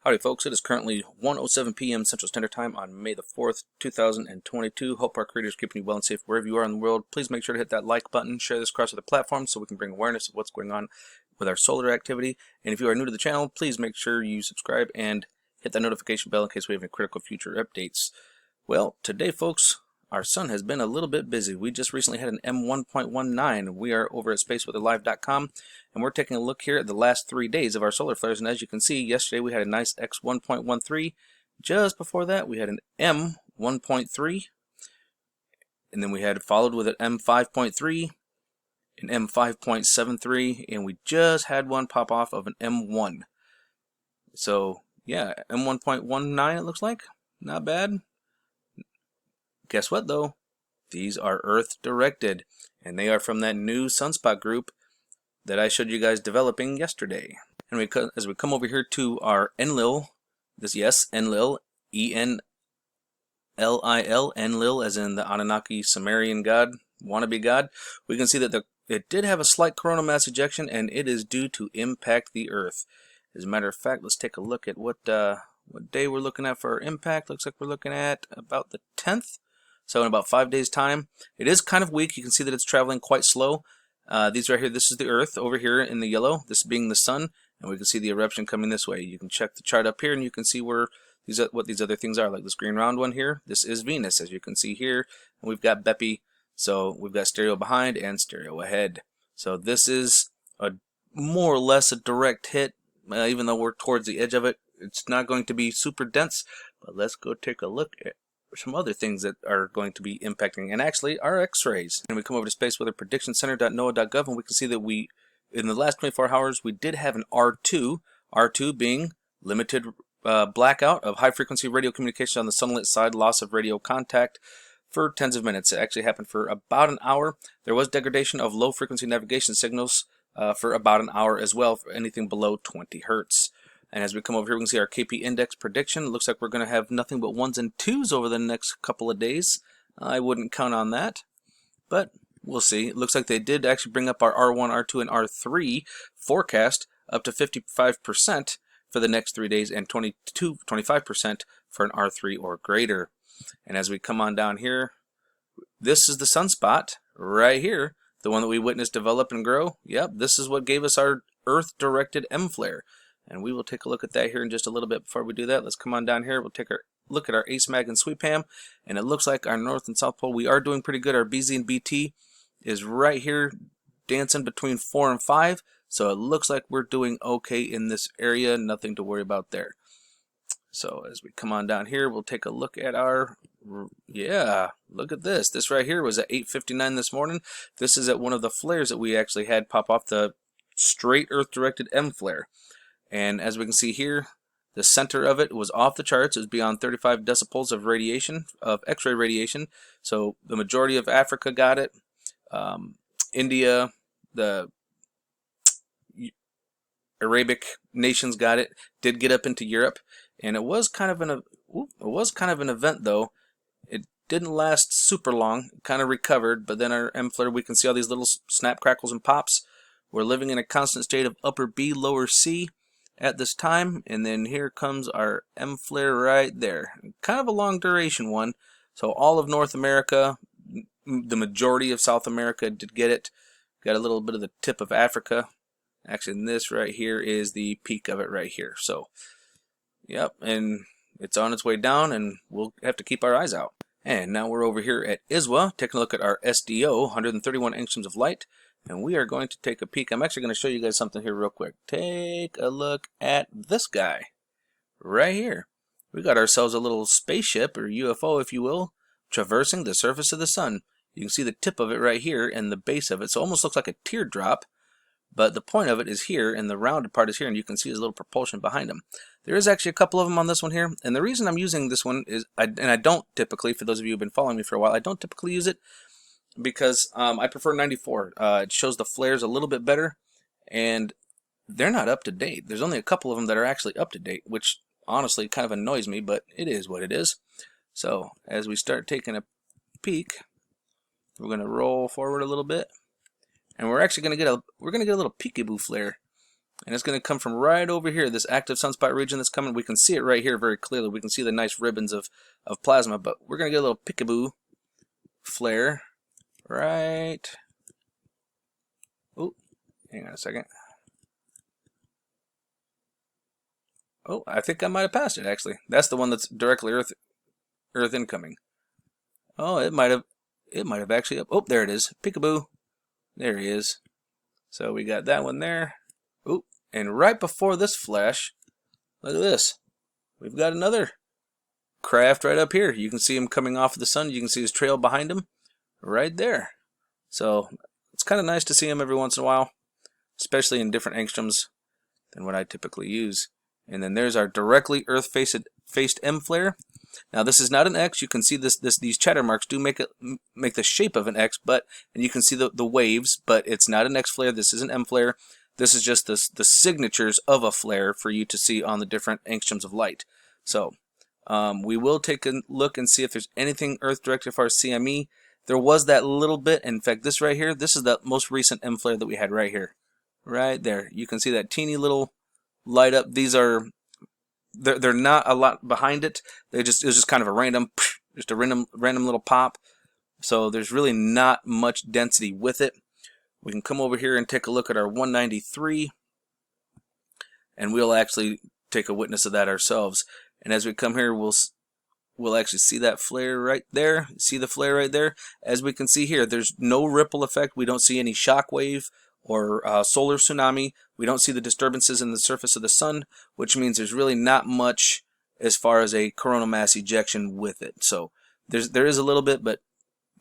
Howdy folks, it is currently 1:07 p.m. Central Standard Time on May the 4th, 2022. Hope our creators are keeping you well and safe wherever you are in the world. Please make sure to hit that like button, share this across other platforms so we can bring awareness of what's going on with our solar activity. And if you are new to the channel, please make sure you subscribe and hit that notification bell in case we have any critical future updates. Well, today folks, our sun has been a little bit busy. We just recently had an M1.19. We are over at spaceweatherlive.com, and we're taking a look here at the last 3 days of our solar flares. And as you can see, yesterday we had a nice X1.13. Just before that, we had an M1.3, and then we had followed with an M5.3, an M5.73, and we just had one pop off of an M1. So yeah, M1.19 it looks like. Not bad. Guess what though? These are Earth directed, and they are from that new sunspot group that I showed you guys developing yesterday. And as we come over here to our Enlil, Enlil, E-N-L-I-L, Enlil, as in the Anunnaki Sumerian god, wannabe god, we can see that it did have a slight coronal mass ejection, and it is due to impact the Earth. As a matter of fact, let's take a look at what day we're looking at for our impact. Looks like we're looking at about the 10th. So in about 5 days time. It is kind of weak. You can see that it's traveling quite slow. These right here, this is the Earth over here in the yellow, this being the sun, and we can see the eruption coming this way. You can check the chart up here and you can see where what these other things are, like this green round one here. This is Venus, as you can see here, and we've got Bepi. So we've got stereo behind and stereo ahead. So this is a more or less a direct hit, even though we're towards the edge of it. It's not going to be super dense, but let's go take a look at some other things that are going to be impacting, and actually our X-rays. And we come over to spaceweatherpredictioncenter.noaa.gov, and we can see that in the last 24 hours, we did have an R2 being limited blackout of high frequency radio communication on the sunlit side, loss of radio contact for tens of minutes. It actually happened for about an hour. There was degradation of low frequency navigation signals for about an hour as well, for anything below 20 hertz. And as we come over here, we can see our KP index prediction. It looks like we're going to have nothing but 1s and 2s over the next couple of days. I wouldn't count on that, but we'll see. It looks like they did actually bring up our R1, R2, and R3 forecast up to 55% for the next 3 days and 25% for an R3 or greater. And as we come on down here, this is the sunspot right here, the one that we witnessed develop and grow. Yep, this is what gave us our Earth-directed M flare. And we will take a look at that here in just a little bit. Before we do that, let's come on down here. We'll take a look at our Ace Mag and Sweep Ham, and it looks like our North and South Pole, we are doing pretty good. Our BZ and BT is right here dancing between 4 and 5, so it looks like we're doing okay in this area. Nothing to worry about there. So as we come on down here, we'll take a look at our, yeah, look at this. This right here was at 8:59 this morning. This is at one of the flares that we actually had pop off, the straight Earth-directed M flare. And as we can see here, the center of it was off the charts. It was beyond 35 decibels of radiation, of X-ray radiation. So the majority of Africa got it. India, the Arabic nations got it. Did get up into Europe, and it was kind of an event though. It didn't last super long. It kind of recovered, but then our M flare, we can see all these little snap, crackles, and pops. We're living in a constant state of upper B, lower C at this time, and then here comes our M flare right there. Kind of a long duration one. So all of North America, the majority of South America did get it. Got a little bit of the tip of Africa. Actually, this right here is the peak of it right here. So, yep, and it's on its way down, and we'll have to keep our eyes out. And now we're over here at ISWA, taking a look at our SDO, 131 angstroms of light. And we are going to take a peek. I'm actually going to show you guys something here real quick. Take a look at this guy right here. We got ourselves a little spaceship, or UFO if you will, traversing the surface of the sun. You can see the tip of it right here and the base of it. So it almost looks like a teardrop, but the point of it is here, and the rounded part is here, and you can see his little propulsion behind him. There is actually a couple of them on this one here, and the reason I'm using this one is, and I don't typically, for those of you who have been following me for a while, I don't typically use it because I prefer 94. It shows the flares a little bit better, and they're not up to date. There's only a couple of them that are actually up to date, which honestly kind of annoys me, but it is what it is. So as we start taking a peek, we're going to roll forward a little bit, and we're actually going to get a little peekaboo flare And it's going to come from right over here, this active sunspot region that's coming. We can see it right here very clearly. We can see the nice ribbons of plasma, but we're going to get a little peekaboo flare right. Oh, hang on a second. Oh, I think I might have passed it, actually. That's the one that's directly Earth incoming. Oh, it might have actually. Oh, there it is. Peekaboo. There he is. So we got that one there. Oh, and right before this flash, look at this. We've got another craft right up here. You can see him coming off of the sun. You can see his trail behind him right there. So it's kind of nice to see him every once in a while, especially in different angstroms than what I typically use. And then there's our directly Earth-faced M flare. Now this is not an X. You can see these chatter marks do make the shape of an X, and you can see the waves, but it's not an X flare. This is an M flare. This is just the signatures of a flare for you to see on the different angstroms of light. So we will take a look and see if there's anything Earth directed as far as CME. There was that little bit. In fact, this right here, this is the most recent M flare that we had right here. Right there. You can see that teeny little light up. These are, they're not a lot behind it. It was just kind of a random little pop. So there's really not much density with it. We can come over here and take a look at our 193, and we'll actually take a witness of that ourselves. And as we come here, we'll actually see that flare right there. See the flare right there? As we can see here, there's no ripple effect. We don't see any shock wave or solar tsunami. We don't see the disturbances in the surface of the sun, which means there's really not much as far as a coronal mass ejection with it. So there is a little bit, but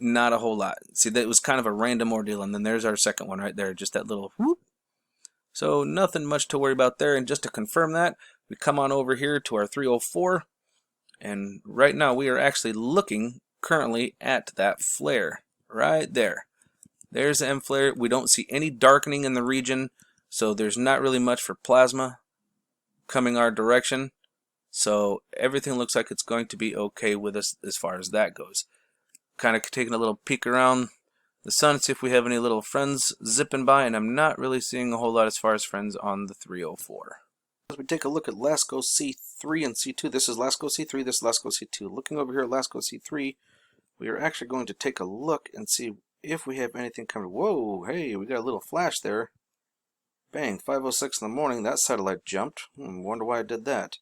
not a whole lot. See, that was kind of a random ordeal, and then there's our second one right there, just that little whoop. So nothing much to worry about there. And just to confirm that, we come on over here to our 304, and right now we are actually looking currently at that flare right there. There's the M flare. We don't see any darkening in the region, so there's not really much for plasma coming our direction. So everything looks like it's going to be okay with us as far as that goes. Kind of taking a little peek around the sun, see if we have any little friends zipping by, and I'm not really seeing a whole lot as far as friends on the 304. As we take a look at LASCO C3 and C2, this is LASCO C3, this is LASCO C2. Looking over here at LASCO C3, we are actually going to take a look and see if we have anything coming. Whoa, hey, we got a little flash there. Bang, 5:06 in the morning, that satellite jumped. Wonder why it did that.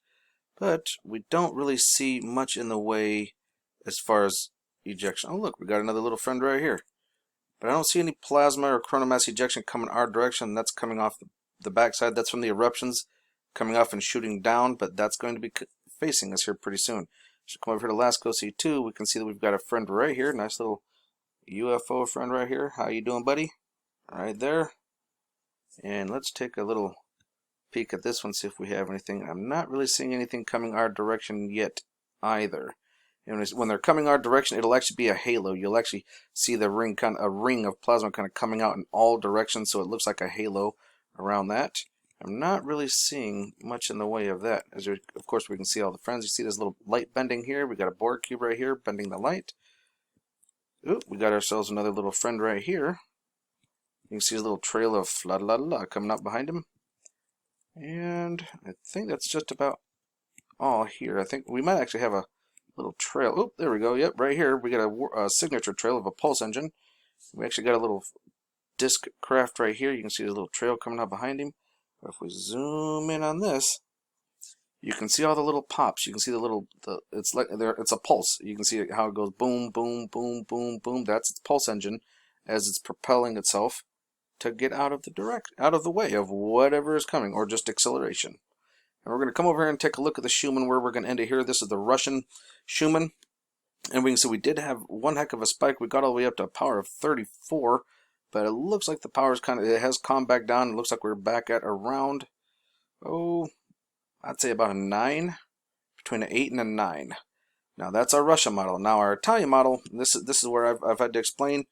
But we don't really see much in the way as far as ejection. Oh look, we got another little friend right here. But I don't see any plasma or coronal mass ejection coming our direction. That's coming off the backside. That's from the eruptions coming off and shooting down, but that's going to be facing us here pretty soon. So come over here to LASCO C2. We can see that we've got a friend right here. Nice little UFO friend right here. How you doing, buddy? Right there. And let's take a little peek at this one, see if we have anything. I'm not really seeing anything coming our direction yet either. And when they're coming our direction, it'll actually be a halo. You'll actually see the ring, a ring of plasma kind of coming out in all directions, so it looks like a halo around that. I'm not really seeing much in the way of that. Of course, we can see all the friends. You see this little light bending here. We got a Borg cube right here bending the light. Ooh, we got ourselves another little friend right here. You can see his little trail of la la la coming up behind him. And I think that's just about all here. I think we might actually have a little trail. Oh, there we go. Yep, right here we got a signature trail of a pulse engine. We actually got a little disc craft right here. You can see the little trail coming up behind him. But if we zoom in on this, you can see all the little pops. You can see it's like it's a pulse. You can see how it goes boom, boom, boom, boom, boom. That's its pulse engine as it's propelling itself to get out of the way of whatever is coming, or just acceleration. And we're going to come over here and take a look at the Schumann, where we're going to end it here. This is the Russian Schumann. And we can see we did have one heck of a spike. We got all the way up to a power of 34. But it looks like the power is it has calmed back down. It looks like we're back at around, I'd say about a 9. Between an 8 and a 9. Now that's our Russia model. Now our Italian model, this is where I've had to explain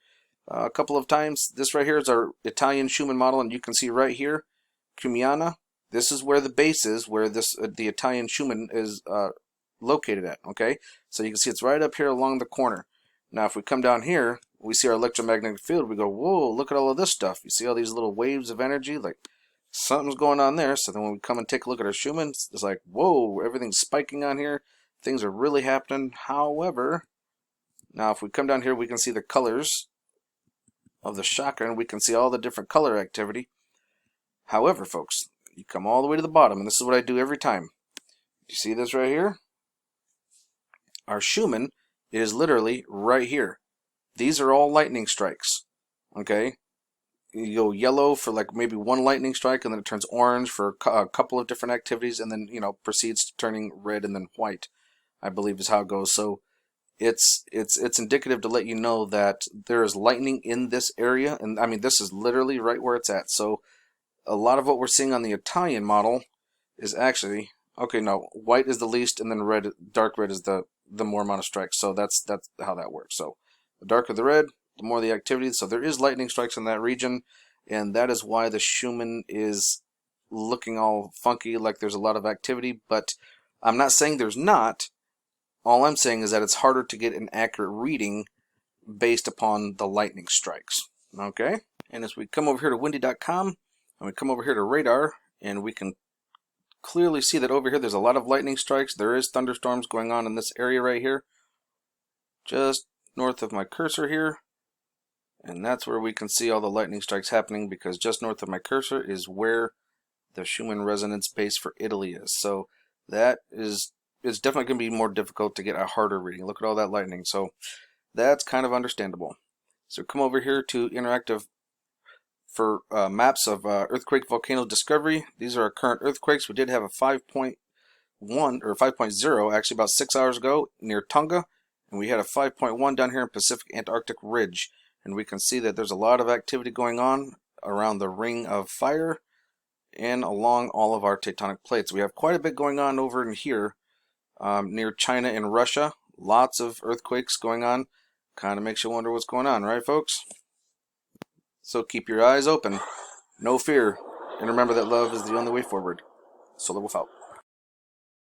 a couple of times. This right here is our Italian Schumann model, and you can see right here, Cumiana. This is where the base is, where the Italian Schumann is located at. Okay, so you can see it's right up here along the corner. Now, if we come down here, we see our electromagnetic field. We go, whoa! Look at all of this stuff. You see all these little waves of energy, like something's going on there. So then when we come and take a look at our Schumann, it's like, whoa, everything's spiking on here. Things are really happening. However, now if we come down here, we can see the colors of the chakra, and we can see all the different color activity. However, folks, you come all the way to the bottom, and this is what I do every time. You see this right here? Our Schumann is literally right here. These are all lightning strikes. Okay? You go yellow for like maybe one lightning strike, and then it turns orange for a couple of different activities, and then, you know, proceeds to turning red and then white, I believe is how it goes. So it's indicative to let you know that there is lightning in this area, and I mean this is literally right where it's at. So a lot of what we're seeing on the Italian model is actually, okay, no, white is the least, and then red, dark red is the more amount of strikes. So that's how that works. So the darker the red, the more the activity. So there is lightning strikes in that region, and that is why the Schumann is looking all funky, like there's a lot of activity. But I'm not saying there's not. All I'm saying is that it's harder to get an accurate reading based upon the lightning strikes. Okay? And as we come over here to windy.com, and we come over here to radar, and we can clearly see that over here there's a lot of lightning strikes. There is thunderstorms going on in this area right here, just north of my cursor here. And that's where we can see all the lightning strikes happening, because just north of my cursor is where the Schumann resonance base for Italy is. So that is, it's definitely going to be more difficult to get a harder reading. Look at all that lightning. So that's kind of understandable. So come over here to interactive for maps of earthquake volcano discovery. These are our current earthquakes. We did have a 5.1 or 5.0 actually about 6 hours ago near Tonga, and we had a 5.1 down here in Pacific Antarctic Ridge. And we can see that there's a lot of activity going on around the ring of fire and along all of our tectonic plates. We have quite a bit going on over in here near China and Russia. Lots of earthquakes going on. Kind of makes you wonder what's going on, right, folks? So keep your eyes open. No fear. And remember that love is the only way forward. Solar Wolf out.